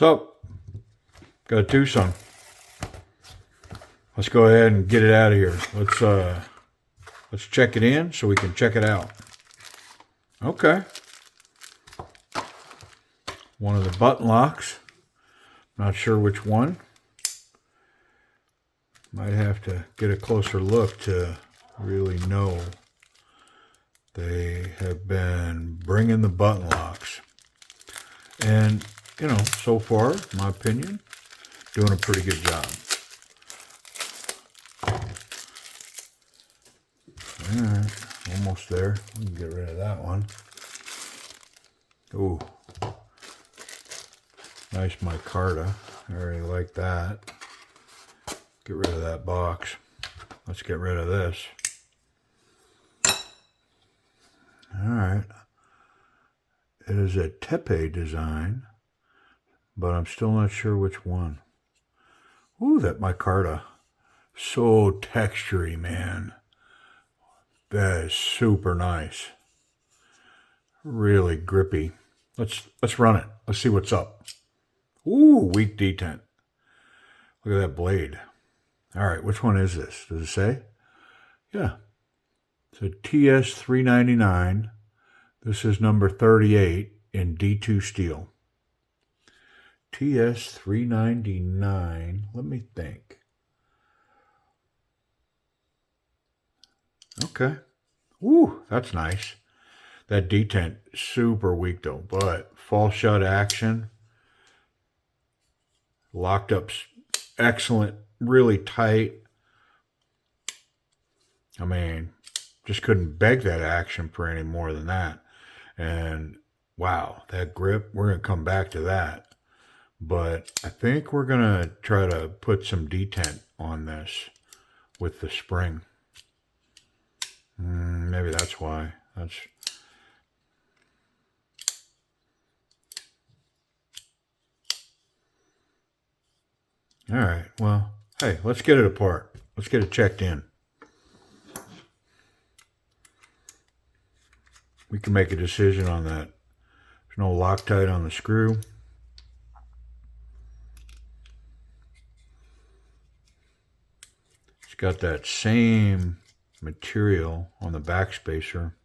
So, got a TWOSUN. Let's go ahead and get it out of here. Let's check it in so we can check it out. Okay. One of the button locks. Not sure which one. Might have to get a closer look to really know. They have been bringing the button locks. And, you know, so far, in my opinion, doing a pretty good job. Alright, almost there. We can get rid of that one. Ooh. Nice micarta. I really like that. Get rid of that box. Let's get rid of this. Alright. It is a tepe design, but I'm still not sure which one. Ooh, that micarta. So textury, man. That is super nice. Really grippy. Let's run it. Let's see what's up. Ooh, weak detent. Look at that blade. All right, which one is this? Does it say? Yeah. It's a TS399. This is number 38 in D2 steel. TS399. Let me think. Okay. Ooh, that's nice. That detent, super weak though, but fall shut action. Locked up, excellent, really tight. I mean, just couldn't beg that action for any more than that. And wow, that grip, we're going to come back to that. But I think we're going to try to put some detent on this with the spring. Maybe that's why. That's... All right, well, hey, let's get it apart. Let's get it checked in. We can make a decision on that. There's no Loctite on the screw. It's got that same material on the back spacer.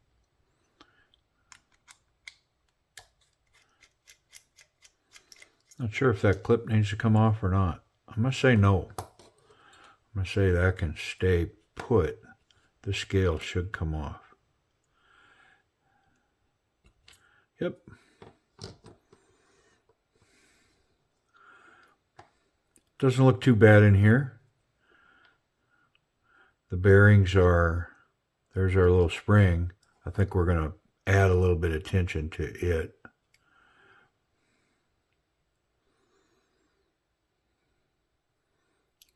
Not sure if that clip needs to come off or not. I'm going to say no. I'm going to say that can stay put. The scale should come off. Yep. Doesn't look too bad in here. The bearings are, there's our little spring. I think we're going to add a little bit of tension to it.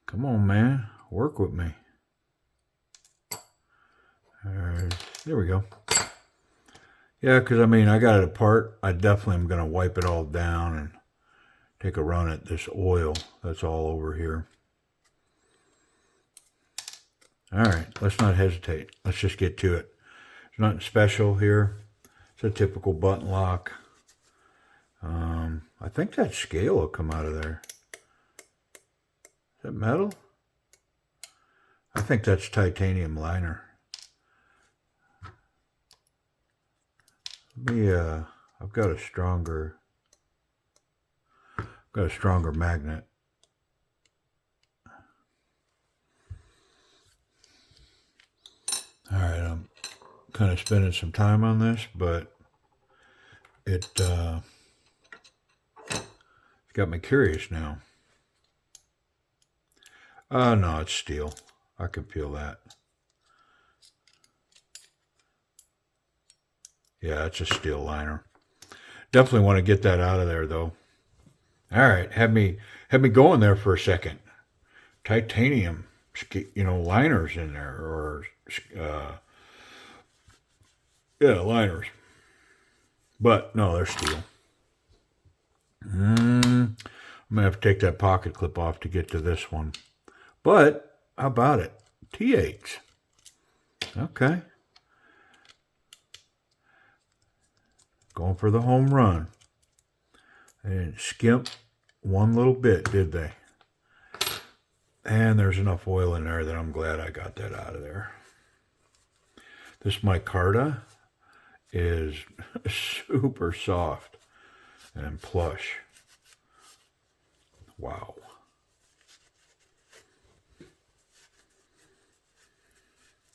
Come on, man. Work with me. All right. There we go. Yeah, because, I mean, I got it apart. I definitely am going to wipe it all down and take a run at this oil that's all over here. All right. Let's not hesitate. Let's just get to it. There's nothing special here. It's a typical button lock. I think that scale will come out of there. Is that metal? I think that's titanium liner. Let me, I've got a stronger magnet. All right, I'm kind of spending some time on this, but it's got me curious now. No, it's steel. I can peel that. Yeah, it's a steel liner. Definitely want to get that out of there, though. All right, had me going there for a second. Titanium, you know, liners in there, or yeah, liners. But no, they're steel. I'm gonna have to take that pocket clip off to get to this one. But how about it? T8s. Okay. Going for the home run. I didn't skimp one little bit, did they? And there's enough oil in there that I'm glad I got that out of there. This micarta is super soft and plush. Wow.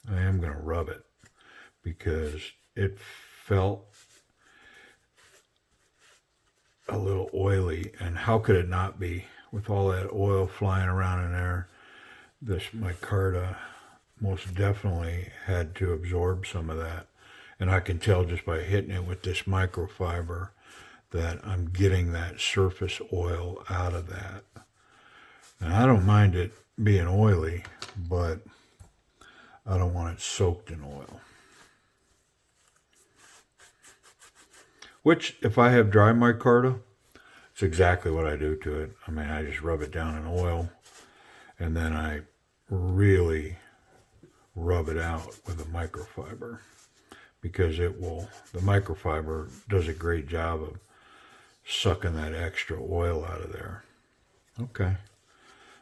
I am going to rub it because it felt a little oily, and how could it not be with all that oil flying around in there? This micarta most definitely had to absorb some of that, and I can tell just by hitting it with this microfiber that I'm getting that surface oil out of that. And I don't mind it being oily, but I don't want it soaked in oil. Which, if I have dry micarta, it's exactly what I do to it. I mean, I just rub it down in oil, and then I really rub it out with a microfiber, because it will, the microfiber does a great job of sucking that extra oil out of there. Okay,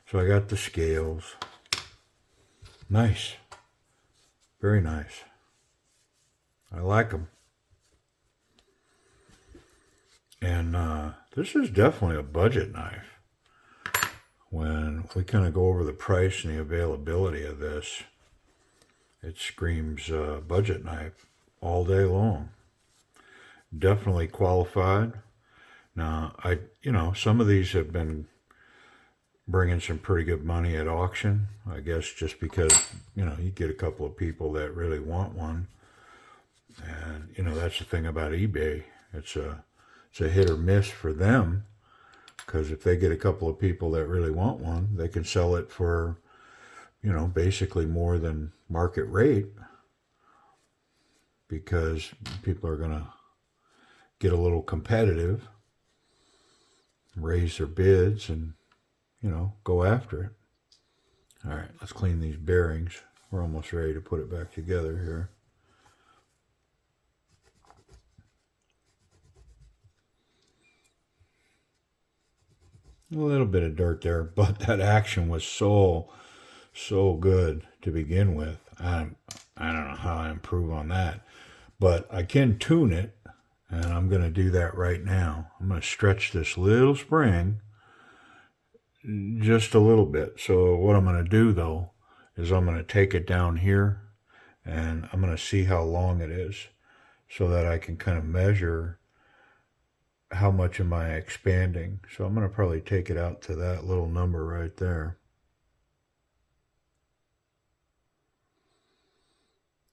so I got the scales. Nice. Very nice. I like them. And this is definitely a budget knife. When we kind of go over the price and the availability of this, it screams budget knife all day long. Definitely qualified. Now, some of these have been bringing some pretty good money at auction. I guess just because, you get a couple of people that really want one. And, that's the thing about eBay. It's a hit or miss for them, because if they get a couple of people that really want one, they can sell it for, basically more than market rate, because people are going to get a little competitive, raise their bids, and, go after it. All right, let's clean these bearings. We're almost ready to put it back together here. A little bit of dirt there, but that action was so good to begin with. I don't know how I improve on that, but I can tune it, and I'm going to do that right now. I'm going to stretch this little spring just a little bit. So what I'm going to do, though, is I'm going to take it down here, and I'm going to see how long it is, so that I can kind of measure how much am I expanding. So I'm going to probably take it out to that little number right there.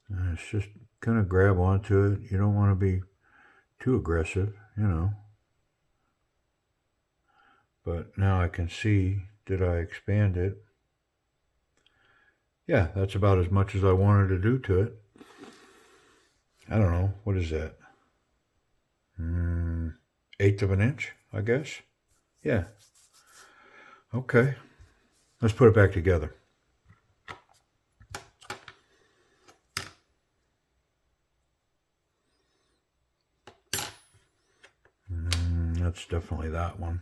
And it's just kind of grab onto it. You don't want to be too aggressive, But now I can see, did I expand it? Yeah, that's about as much as I wanted to do to it. I don't know. What is that? 1/8 of an inch, I guess. Yeah. Okay. Let's put it back together. That's definitely that one.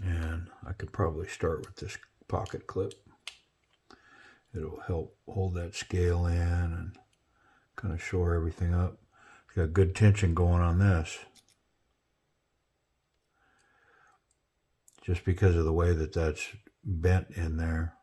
And I could probably start with this pocket clip. It'll help hold that scale in and kind of shore everything up. It's got good tension going on this, just because of the way that that's bent in there.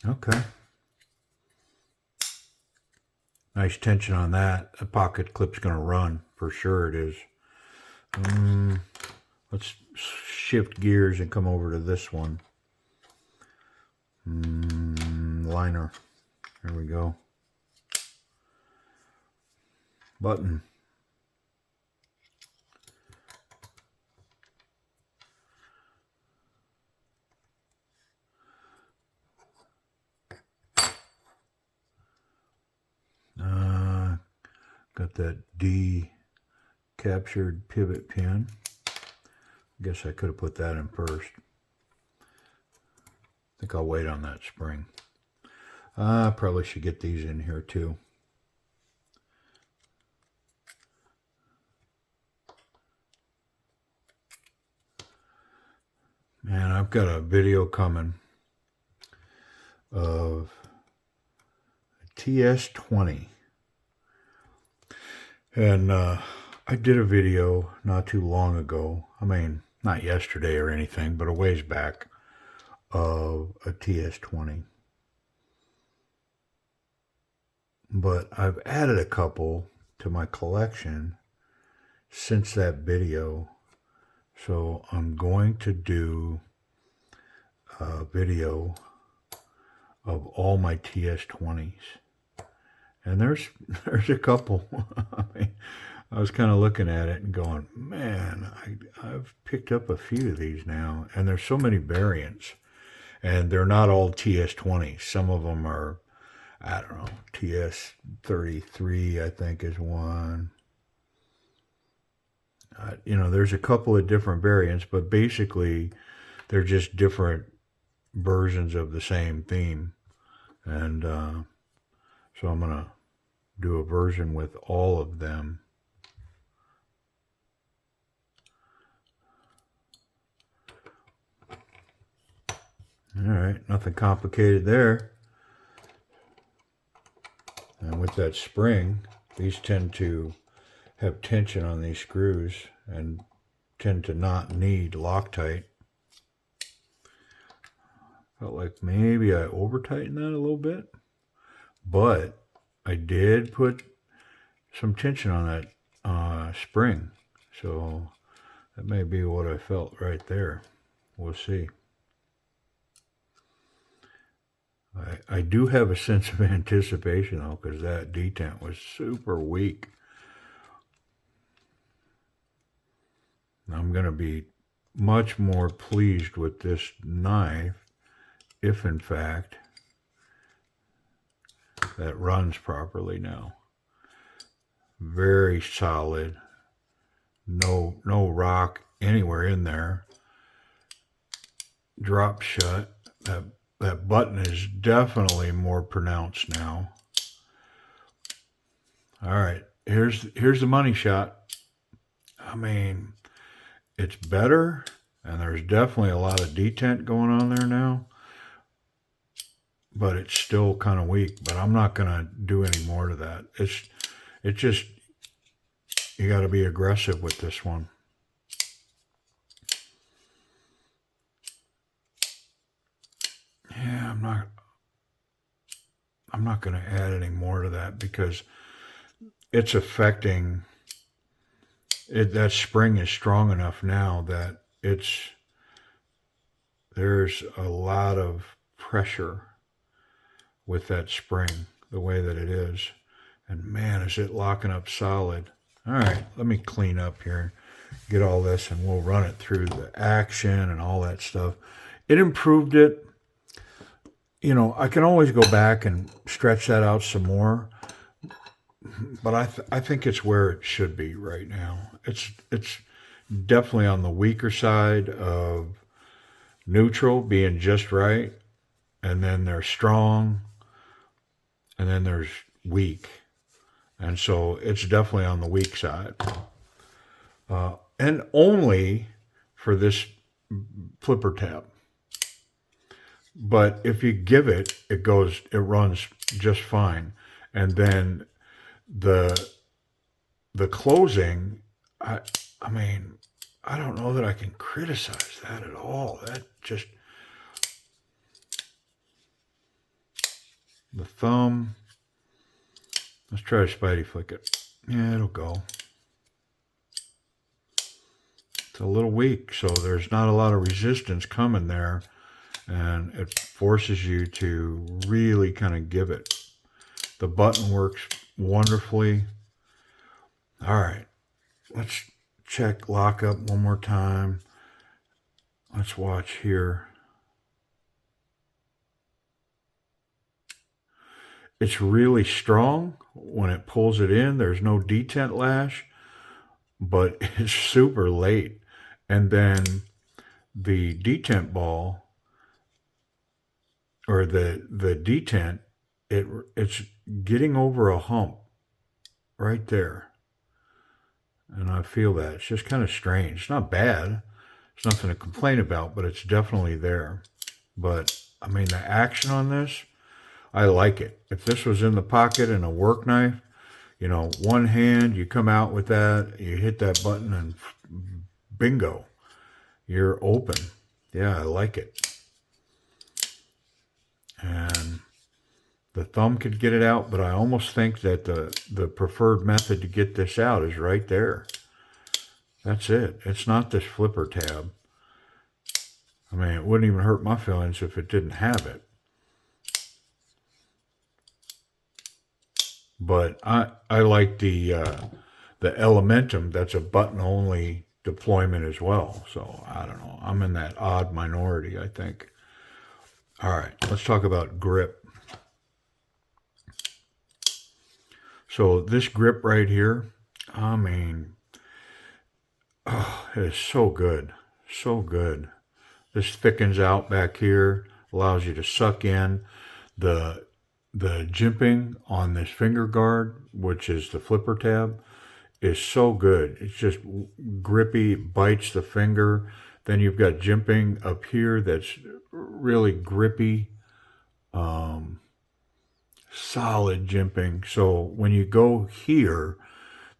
Okay. Nice tension on that. The pocket clip's going to run. For sure it is. Let's shift gears and come over to this one. Liner. There we go. Button. Got that D captured pivot pin. I guess I could have put that in first. I think I'll wait on that spring. I probably should get these in here too. Man, I've got a video coming of a TS20. And I did a video not too long ago. I mean, not yesterday or anything, but a ways back, of a TS20. But I've added a couple to my collection since that video. So I'm going to do a video of all my TS20s. And there's a couple. I mean, I was kind of looking at it and going, man, I've picked up a few of these now. And there's so many variants. And they're not all TS20s. Some of them are, I don't know, TS33, I think, is one. You know, there's a couple of different variants, but basically they're just different versions of the same theme. And so I'm going to do a version with all of them. All right, nothing complicated there. And with that spring, these tend to have tension on these screws and tend to not need Loctite. Felt like maybe I over-tightened that a little bit, but I did put some tension on that spring, so that may be what I felt right there. We'll see. I do have a sense of anticipation, though, because that detent was super weak. I'm going to be much more pleased with this knife if, in fact, that runs properly now. Very solid. No rock anywhere in there. Drop shut. That button is definitely more pronounced now. All right, here's the money shot. I mean, it's better, and there's definitely a lot of detent going on there now, but it's still kind of weak. But I'm not gonna do any more to that. It's just, you got to be aggressive with this one. Yeah, I'm not going to add any more to that because it's affecting it. That spring is strong enough now that there's a lot of pressure with that spring, the way that it is. And man, is it locking up solid. All right, let me clean up here, get all this, and we'll run it through the action and all that stuff. It improved it. You know, I can always go back and stretch that out some more, but I think it's where it should be right now. It's definitely on the weaker side of neutral, being just right, and then there's strong, and then there's weak, and so it's definitely on the weak side, and only for this flipper tab. But if you give it, it runs just fine. And then the closing, I mean, I don't know that I can criticize that at all. That just, the thumb, let's try to Spidey flick it. Yeah, it'll go. It's a little weak, so there's not a lot of resistance coming there. And it forces you to really kind of give it. The button works wonderfully. All right, let's check lockup one more time. Let's watch here. it's really strong when it pulls it in. There's no detent lash, but it's super late. And then the detent ball, or the detent, it's getting over a hump right there. And I feel that. It's just kind of strange. It's not bad. It's nothing to complain about, but it's definitely there. But, I mean, the action on this, I like it. If this was in the pocket and a work knife, you know, one hand, you come out with that, you hit that button, and bingo, you're open. Yeah, I like it. And the thumb could get it out, but I almost think that the preferred method to get this out is right there. That's it. It's not this flipper tab. I mean, it wouldn't even hurt my feelings if it didn't have it. But I like the Elementum. That's a button-only deployment as well. So, I don't know. I'm in that odd minority, I think. All right, let's talk about grip. So this grip right here, I mean, oh, it is so good. So good. This thickens out back here, allows you to suck in. The jimping on this finger guard, which is the flipper tab, is so good. It's just grippy, bites the finger. Then you've got jimping up here that's really grippy, solid jimping. So when you go here,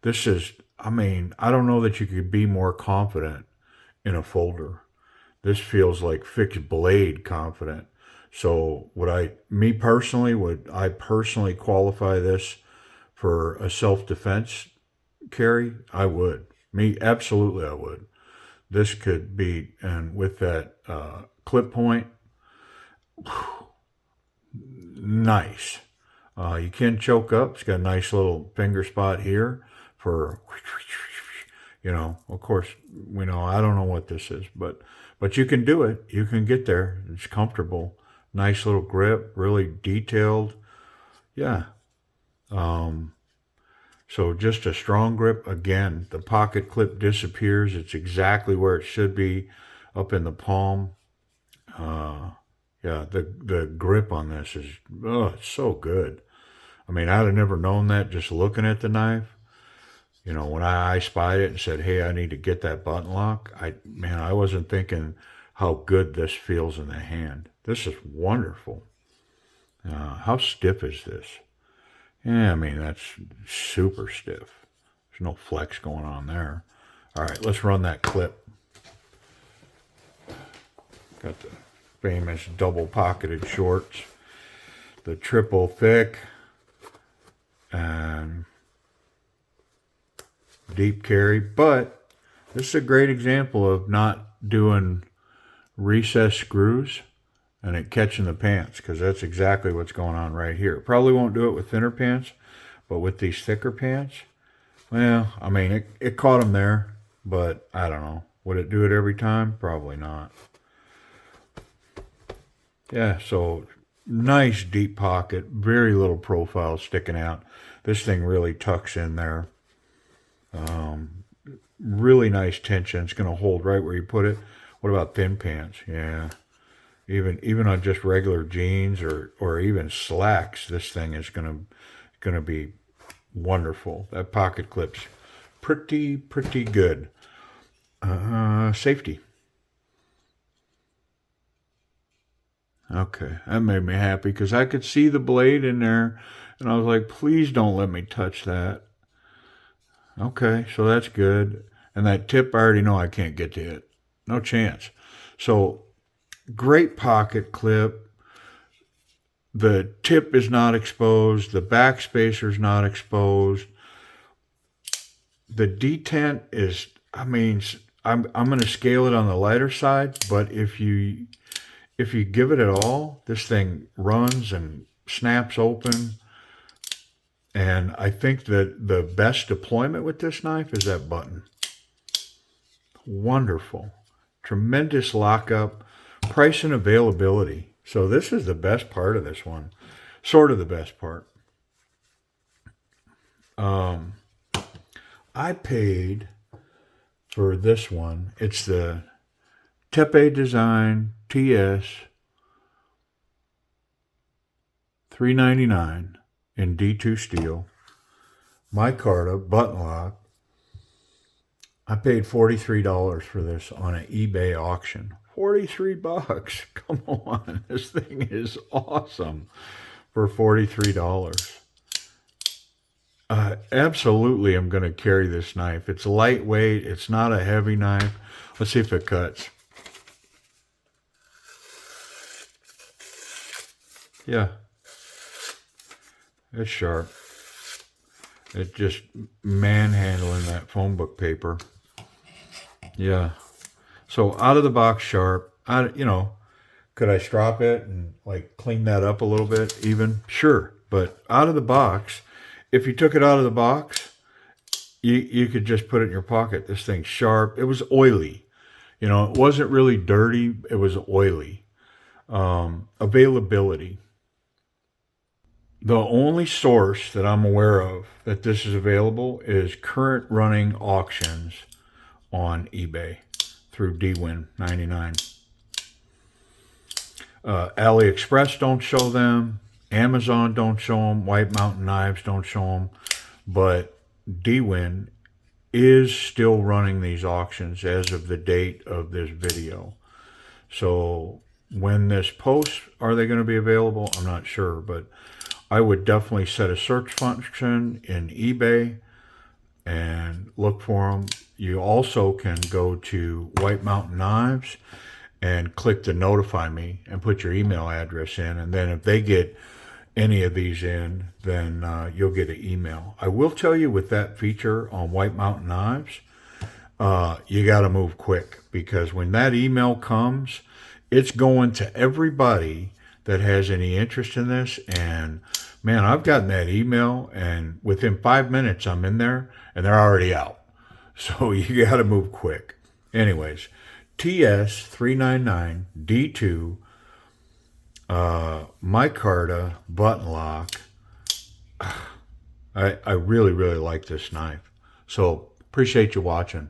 this is, I mean, I don't know that you could be more confident in a folder. This feels like fixed blade confident. So would I personally qualify this for a self-defense carry? I would. Absolutely I would. This could be, and with that clip point, nice. You can choke up. It's got a nice little finger spot here for, you know, of course, we know, I don't know what this is, but you can do it. You can get there. It's comfortable. Nice little grip, really detailed. Yeah. So just a strong grip. Again, the pocket clip disappears. It's exactly where it should be, up in the palm. Yeah, the grip on this is, oh, it's so good. I mean, I'd have never known that just looking at the knife. You know, when I spied it and said, hey, I need to get that button lock, I wasn't thinking how good this feels in the hand. This is wonderful. How stiff is this? Yeah, I mean, that's super stiff. There's no flex going on there. All right, let's run that clip. Got the famous double-pocketed shorts, the triple thick, and deep carry. But this is a great example of not doing recessed screws and it catching the pants, because that's exactly what's going on right here. Probably won't do it with thinner pants, but with these thicker pants, well, I mean, it caught them there, but I don't know. Would it do it every time? Probably not. Yeah, so nice deep pocket, very little profile sticking out. This thing really tucks in there. Really nice tension. It's going to hold right where you put it. What about thin pants? Yeah. Even on just regular jeans or even slacks, this thing is gonna be wonderful. That pocket clip's pretty good. Safety. Okay, that made me happy because I could see the blade in there, and I was like, please don't let me touch that. Okay, so that's good. And that tip, I already know I can't get to it. No chance. So great pocket clip. The tip is not exposed. The back spacer is not exposed. The detent is, I mean, I'm going to scale it on the lighter side, but if you give it at all, this thing runs and snaps open. And I think that the best deployment with this knife is that button. Wonderful. Tremendous lockup. Price and availability. So this is the best part of this one. Sort of the best part. I paid for this one. It's the Tepe Design TS399 in D2 steel. Micarta button lock. I paid $43 for this on an eBay auction. 43 bucks. Come on. This thing is awesome for $43. Absolutely, I'm going to carry this knife. It's lightweight. It's not a heavy knife. Let's see if it cuts. Yeah. It's sharp. It's just manhandling that phone book paper. Yeah. So out of the box sharp. Could I strop it and like clean that up a little bit even? Sure. But out of the box, if you took it out of the box, you could just put it in your pocket. This thing's sharp. It was oily. It wasn't really dirty. It was oily. Availability. The only source that I'm aware of that this is available is current running auctions on eBay through DWin99. AliExpress don't show them. Amazon don't show them. White Mountain Knives don't show them. But DWin is still running these auctions as of the date of this video. So when this posts, are they going to be available? I'm not sure, but I would definitely set a search function in eBay and look for them. You also can go to White Mountain Knives and click the notify me and put your email address in. And then if they get any of these in, then you'll get an email. I will tell you with that feature on White Mountain Knives, you got to move quick, because when that email comes, it's going to everybody that has any interest in this. And man, I've gotten that email and within 5 minutes I'm in there and they're already out. So you got to move quick. Anyways, TS399 D2 micarta button lock. I really like this knife. So appreciate you watching.